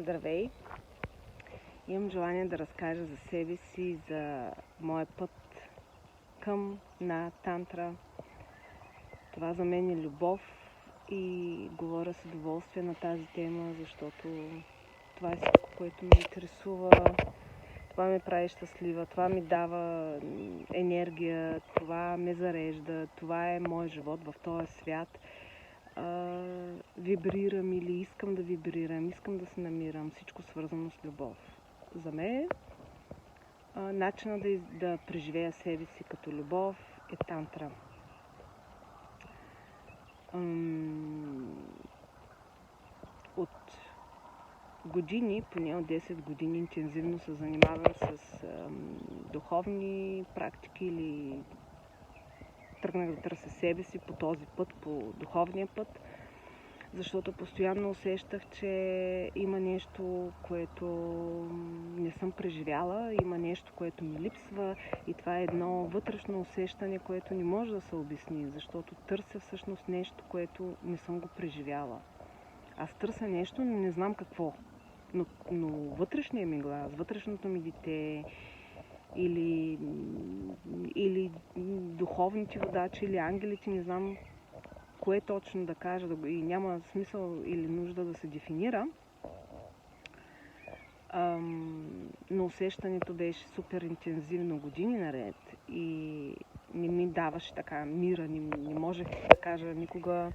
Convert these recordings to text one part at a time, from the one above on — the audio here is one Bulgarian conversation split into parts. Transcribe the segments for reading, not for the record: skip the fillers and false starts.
Здравей! Имам желание да разкажа за себе си, за моя път към на тантра. Това за мен е любов и говоря с удоволствие на тази тема, защото това е всичко, което ме интересува. Това ме прави щастлива, това ми дава енергия, това ме зарежда, това е моят живот в този свят. Вибрирам или искам да вибрирам, искам да се намирам, всичко свързано с любов. За мен начинът да преживея себе си като любов е тантра. От години, поне от 10 години интензивно се занимавам с духовни практики или тръгнах да търся себе си по този път, по духовния път, защото постоянно усещах, че има нещо, което не съм преживяла, има нещо, което ми липсва и това е едно вътрешно усещане, което не може да се обясни, защото търся всъщност нещо, което не съм го преживяла. Аз търся нещо, но не знам какво. Но вътрешният ми глас, вътрешното ми дете или духовните водачи, или ангелите, не знам кое точно да кажа, и няма смисъл или нужда да се дефинира. Но усещането беше супер интензивно години наред и не ми даваше така мира, не можех да кажа никога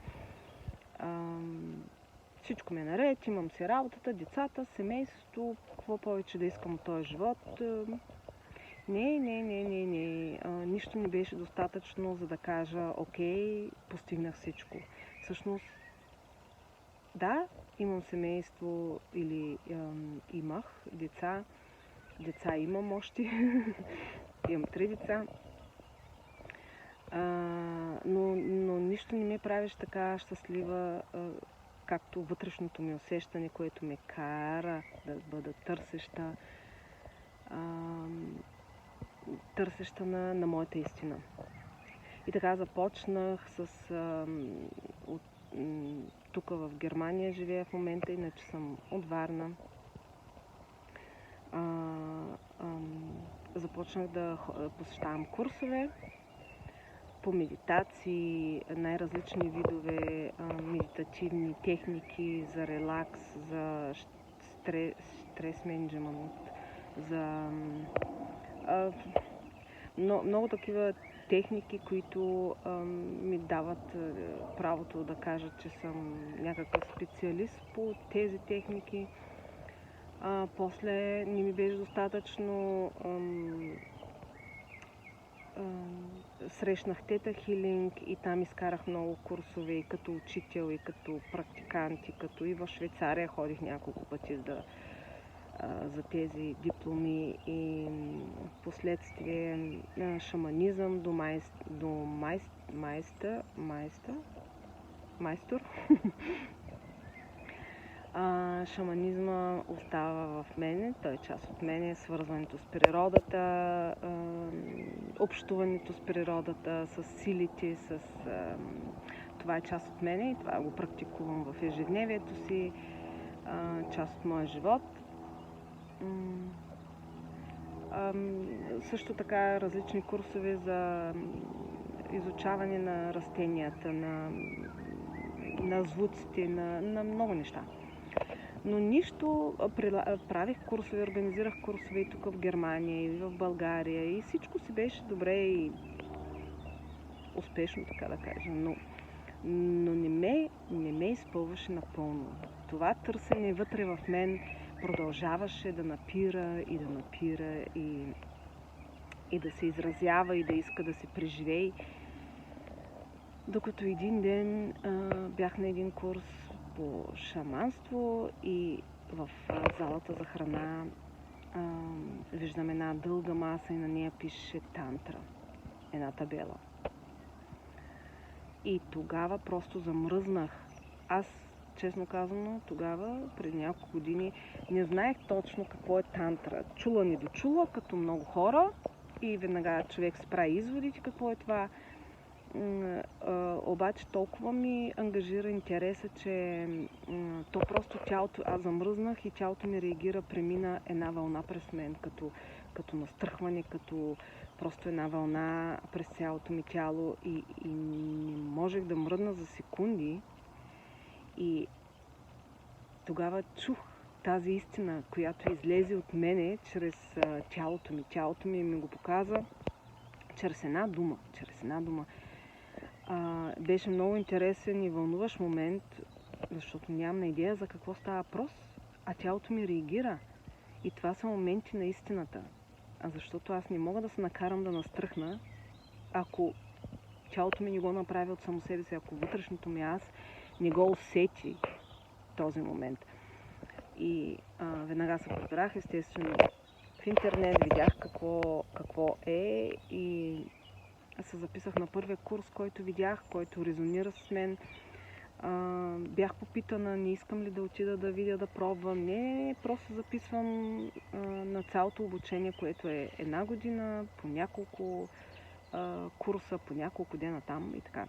всичко ми е наред, имам си работата, децата, семейството, какво повече да искам от този живот. Не. Нищо не беше достатъчно, за да кажа, окей, постигнах всичко. Всъщност, да, имам семейство или имах деца. Деца имам още. Имам 3 деца. Но нищо не ме правиш така щастлива, както вътрешното ми усещане, което ме кара да бъда търсеща на моята истина. И така започнах тук в Германия живея в момента, иначе съм от Варна. Започнах да посещавам курсове по медитации, най-различни видове медитативни техники за релакс, за стрес менеджмент, за много такива техники, които ми дават правото да кажа, че съм някакъв специалист по тези техники. После не ми беше достатъчно. Срещнах Тета Хилинг и там изкарах много курсове и като учител, и като практикант, и в Швейцария ходих няколко пъти за тези дипломи и последствие шаманизъм до майстор. Шаманизма остава в мене, той е част от мене, свързването с природата, общуването с природата, с силите, това е част от мене и това го практикувам в ежедневието си, част от моя живот. Също така различни курсове за изучаване на растенията, на звуците, на много неща. Но нищо, правих курсове, организирах курсове и тук в Германия, и в България и всичко си беше добре и успешно, така да кажа, но не ме изпълваше напълно. Това търсене вътре в мен продължаваше да напира и да се изразява и да иска да се преживее. Докато един ден бях на един курс по шаманство и в залата за храна виждам една дълга маса и на нея пише тантра, една табела. И тогава просто замръзнах. Аз, честно казано, тогава, преди няколко години, не знаех точно какво е тантра. Чула недочула, като много хора, и веднага човек спра изводите какво е това. обаче толкова ми ангажира интереса, че то просто тялото, аз замръзнах и тялото ми реагира, премина една вълна през мен, като настръхване, като просто една вълна през цялото ми тяло и не можех да мръдна за секунди. И тогава чух тази истина, която излезе от мене чрез тялото ми. Тялото ми го показа чрез една дума. Беше много интересен и вълнуващ момент, защото нямам идея за какво става въпрос, а тялото ми реагира. И това са моменти на истината. Защото аз не мога да се накарам да настръхна, ако тялото ми не го направи от само себе си, ако вътрешното ми аз не го усети този момент. И веднага се разбрах, естествено, в интернет видях какво е и се записах на първия курс, който видях, който резонира с мен. Бях попитана, не искам ли да отида да видя, да пробвам. Не, просто записвам на цялото обучение, което е една година, по няколко курса, по няколко дена там и така.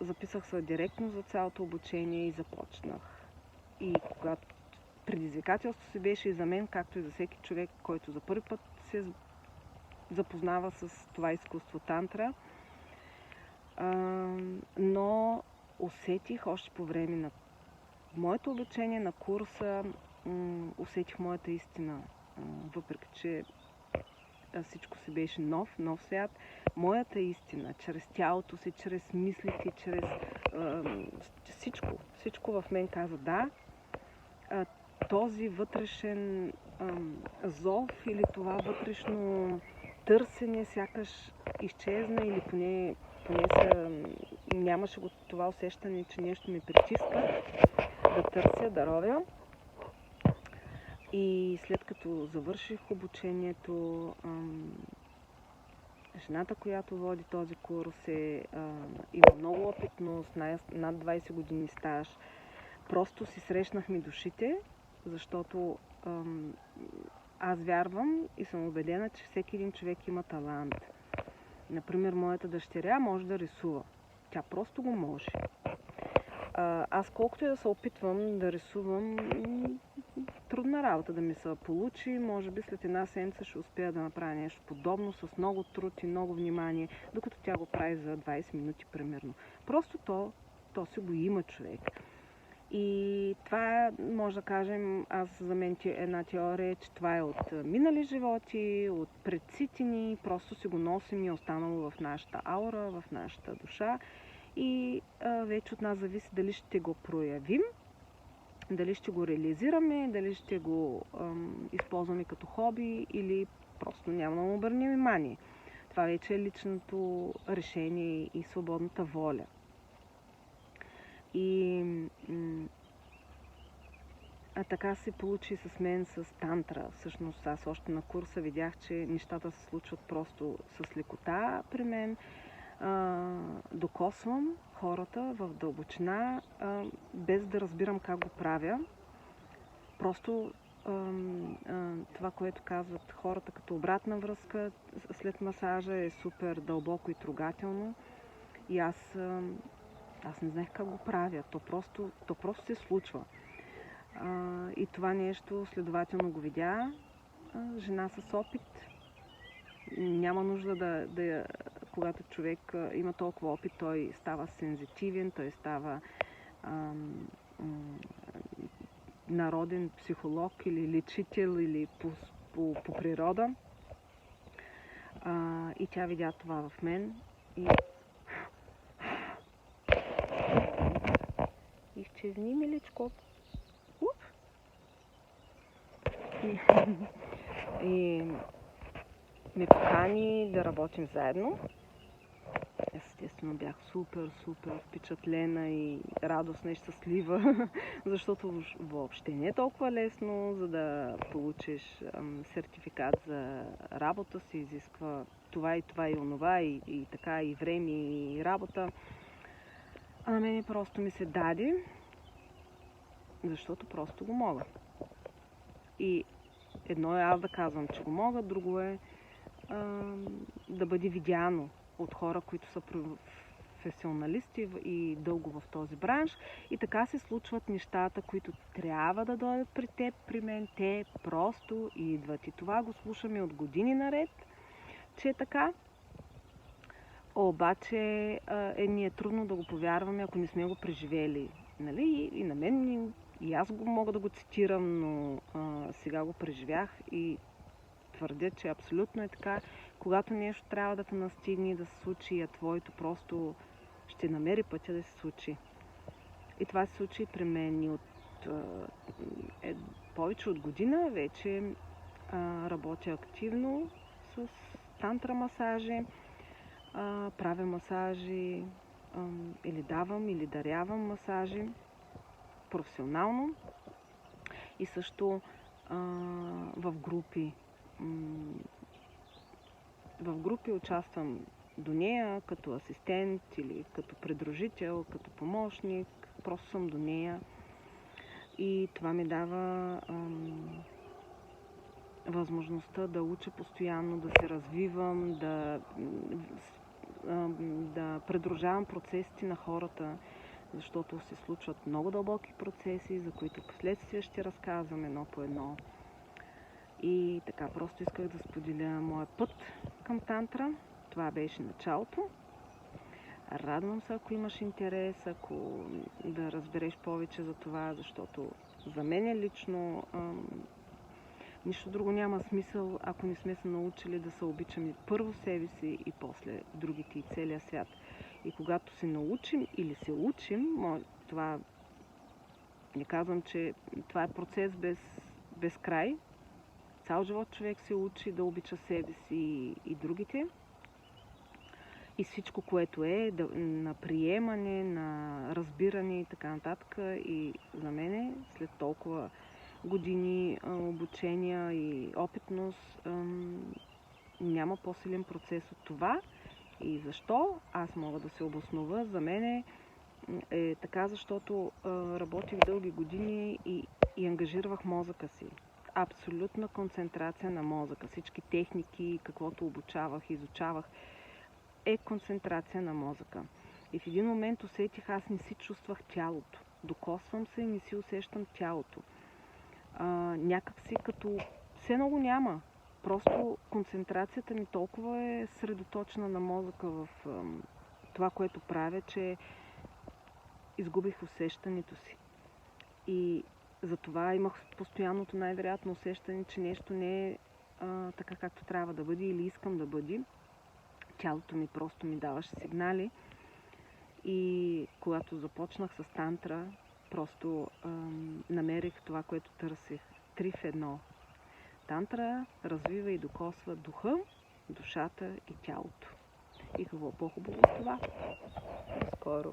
Записах се директно за цялото обучение и започнах. И когато предизвикателство си беше и за мен, както и за всеки човек, който за първи път се запознава с това изкуство тантра, но усетих още по време на моето обучение, на курса, усетих моята истина, въпреки че всичко си беше нов свят. Моята истина, чрез тялото си, чрез мислите, чрез всичко в мен каза да. Този вътрешен зов или това вътрешно търсене сякаш изчезна или поне нямаше го това усещане, че нещо ме притиска да търся, да ровя. И след като завърших обучението, жената, която води този курс има много опитност, над 20 години стаж. Просто си срещнахме душите, защото аз вярвам и съм убедена, че всеки един човек има талант. Например, моята дъщеря може да рисува. Тя просто го може. Аз колкото и да се опитвам да рисувам, трудна работа да ми се получи. Може би след една седмица ще успея да направя нещо подобно, с много труд и много внимание, докато тя го прави за 20 минути примерно. Просто то си го има човек. И това може да кажем, за мен една теория, че това е от минали животи, от предците ни, просто си го носим и е останало в нашата аура, в нашата душа. И вече от нас зависи дали ще го проявим, дали ще го реализираме, дали ще го използваме като хоби или просто няма да му обърнем внимание. Това вече е личното решение и свободната воля. И така се получи с мен с тантра. Всъщност аз още на курса видях, че нещата се случват просто с лекота при мен. Докосвам хората в дълбочина, без да разбирам как го правя. Просто това, което казват хората като обратна връзка след масажа е супер дълбоко и трогателно. И аз не знаех как го правя. То просто се случва. И това нещо следователно го видя жена с опит. Няма нужда когато човек има толкова опит, той става сензитивен, той става народен психолог или лечител или по природа. И тя видя това в мен и изчезни, миличко. И ме покани да работим заедно. Естествено бях супер впечатлена и радостна и щастлива, защото въобще не е толкова лесно, за да получиш сертификат за работа се изисква това и онова и така и време и работа. А на мене просто ми се даде, защото просто го мога. И едно е аз да казвам, че го мога, друго е да бъде видяно от хора, които са професионалисти и дълго в този бранш. И така се случват нещата, които трябва да дойдат при теб, при мен. Те просто идват. И това го слушаме от години наред, че е така. Обаче ни е трудно да го повярваме, ако не сме го преживели. Нали? И на мен, и аз го мога да го цитирам, но сега го преживях и твърдя, че абсолютно е така. Когато нещо трябва да те настигне, да се случи, а твоето просто ще намери пътя да се случи. И това се случи при мен и от повече от година вече работя активно с тантра масажи, правя масажи или давам, или дарявам масажи професионално и също в групи. В групи участвам до нея като асистент или като придружител, като помощник. Просто съм до нея и това ми дава възможността да уча постоянно, да се развивам, да придружавам процесите на хората, защото се случват много дълбоки процеси, за които последствия ще разказвам едно по едно. И така, просто исках да споделя моя път към тантра. Това беше началото. Радвам се, ако имаш интерес, ако да разбереш повече за това, защото за мен лично нищо друго няма смисъл, ако не сме се научили да се обичаме първо себе си и после другите и целия свят. И когато се научим или се учим, това не казвам, че това е процес без край. Цял живот човек се учи да обича себе си и другите. И всичко, което е на приемане, на разбиране и така нататък. И за мен, след толкова години обучения и опитност, няма по-силен процес от това. И защо? Аз мога да се обоснова. За мен е така, защото работих дълги години и ангажирах мозъка си. Абсолютна концентрация на мозъка. Всички техники, каквото обучавах, изучавах, е концентрация на мозъка. И в един момент усетих, аз не си чувствах тялото. Докосвам се и не си усещам тялото. Някак си като все много няма. Просто концентрацията ми толкова е средоточена на мозъка в това, което правя, че изгубих усещането си. И затова имах постоянното най-вероятно усещане, че нещо не е така както трябва да бъде или искам да бъде. Тялото ми просто ми даваше сигнали. И когато започнах с тантра, просто намерих това, което търсих. 3 в 1. Тантра развива и докосва духа, душата и тялото. И какво по-хубаво от това? Скоро.